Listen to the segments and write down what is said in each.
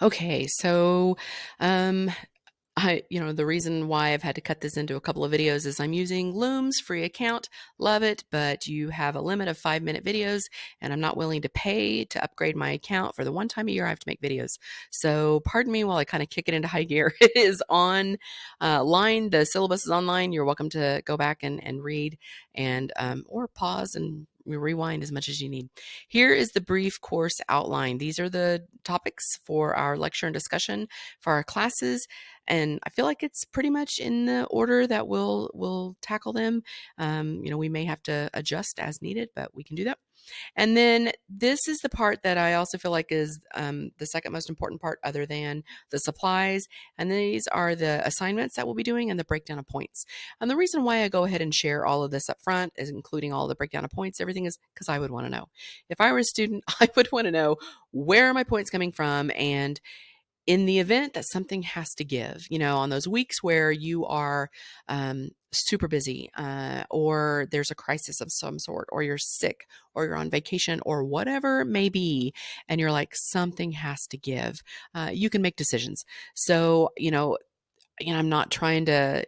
Okay, so um, the reason why I've had to cut this into a couple of videos is I'm using Loom's free account. Love it, but you have a limit of 5-minute videos, and I'm not willing to pay to upgrade my account for the one time a year I have to make videos. So pardon me while I kind of kick it into high gear. It is on line. The syllabus is online. You're welcome to go back and read and or pause and rewind as much as you need. Here is the brief course outline. These are the topics for our lecture and discussion for our classes, and I feel like it's pretty much in the order that we'll tackle them. We may have to adjust as needed, but we can do that. And then this is the part that I also feel like is the second most important part, other than the supplies. And these are the assignments that we'll be doing and the breakdown of points. And the reason why I go ahead and share all of this up front, is including all the breakdown of points, everything, is because I would want to know. If I were a student, I would want to know, where are my points coming from? And in the event that something has to give, on those weeks where you are super busy, or there's a crisis of some sort, or you're sick, or you're on vacation, or whatever it may be, and you're like, something has to give, you can make decisions. So, I'm not trying to,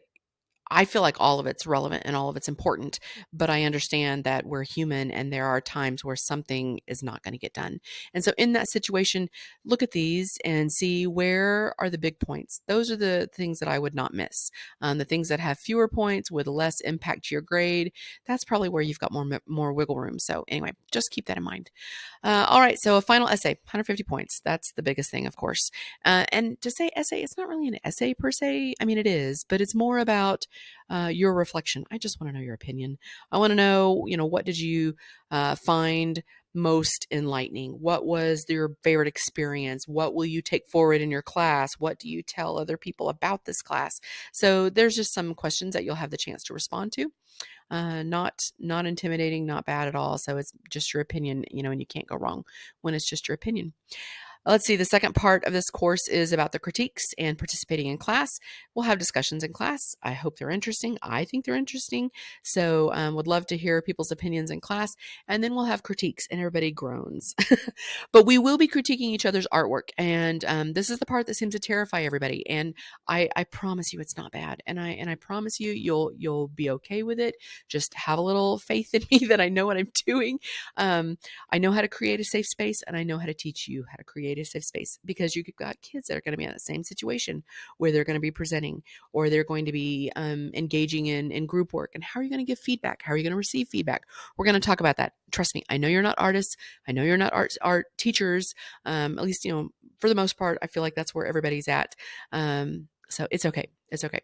I feel like all of it's relevant and all of it's important, but I understand that we're human and there are times where something is not going to get done. And so in that situation, look at these and see, where are the big points. Those are the things that I would not miss. The things that have fewer points with less impact to your grade, that's probably where you've got more wiggle room. So anyway, just keep that in mind. All right, so a final essay, 150 points. That's the biggest thing, of course. And to say essay, it's not really an essay per se. I mean, it is, but it's more about your reflection. I just want to know your opinion. I want to know, what did you find most enlightening? What was your favorite experience? What will you take forward in your class? What do you tell other people about this class? So there's just some questions that you'll have the chance to respond to. Not intimidating, not bad at all. So it's just your opinion, and you can't go wrong when it's just your opinion. Let's see, the second part of this course is about the critiques and participating in class. We'll have discussions in class. I hope they're interesting. I think they're interesting. So would love to hear people's opinions in class. And then we'll have critiques and everybody groans. But we will be critiquing each other's artwork. And this is the part that seems to terrify everybody. And I promise you it's not bad. And I promise you you'll be okay with it. Just have a little faith in me that I know what I'm doing. I know how to create a safe space, and I know how to teach you how to create a safe space, because you've got kids that are going to be in the same situation where they're going to be presenting, or they're going to be engaging in group work. And how are you going to give feedback? How are you going to receive feedback? We're going to talk about that. Trust me, I know you're not artists. I know you're not art teachers. At least, for the most part, I feel like that's where everybody's at. So it's okay. It's okay.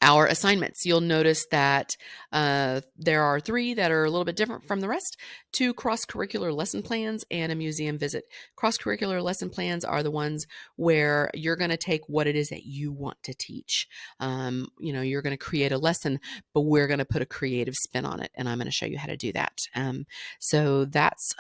Our assignments, you'll notice that there are 3 that are a little bit different from the rest: 2 cross-curricular lesson plans and a museum visit. Cross-curricular lesson plans are the ones where you're going to take what it is that you want to teach. You're going to create a lesson, but we're going to put a creative spin on it, and I'm going to show you how to do that. So that's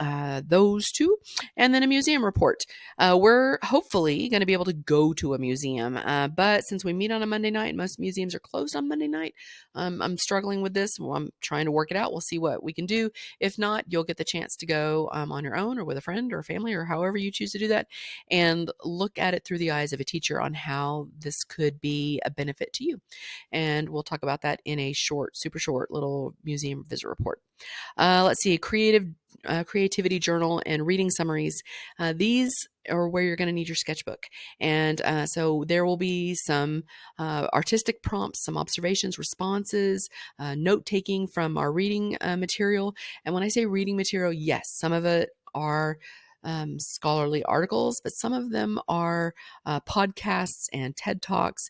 those 2. And then a museum report. We're hopefully going to be able to go to a museum, but since we meet on a Monday night, most museums are closed on Monday night. I'm struggling with this. Well, I'm trying to work it out. We'll see what we can do. If not, you'll get the chance to go on your own, or with a friend or a family, or however you choose to do that, and look at it through the eyes of a teacher on how this could be a benefit to you. And we'll talk about that in a super short little museum visit report. Let's see, creativity journal and reading summaries. These are where you're going to need your sketchbook. And so there will be some artistic prompts, some observations, responses, note taking from our reading material. And when I say reading material, yes, some of it are scholarly articles, but some of them are podcasts and TED Talks,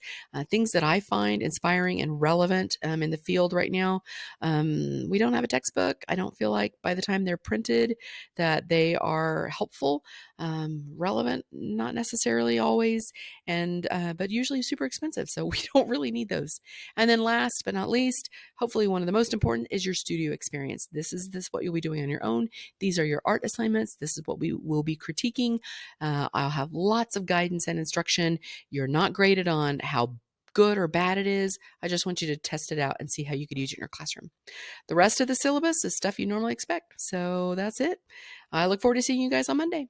things that I find inspiring and relevant in the field right now. We don't have a textbook. I don't feel like by the time they're printed that they are helpful, relevant, not necessarily always, and but usually super expensive. So we don't really need those. And then last but not least, hopefully one of the most important, is your studio experience. This is what you'll be doing on your own. These are your art assignments. This is what we will be critiquing. I'll have lots of guidance and instruction. You're not graded on how good or bad it is. I just want you to test it out and see how you could use it in your classroom. The rest of the syllabus is stuff you normally expect. So that's it. I look forward to seeing you guys on Monday.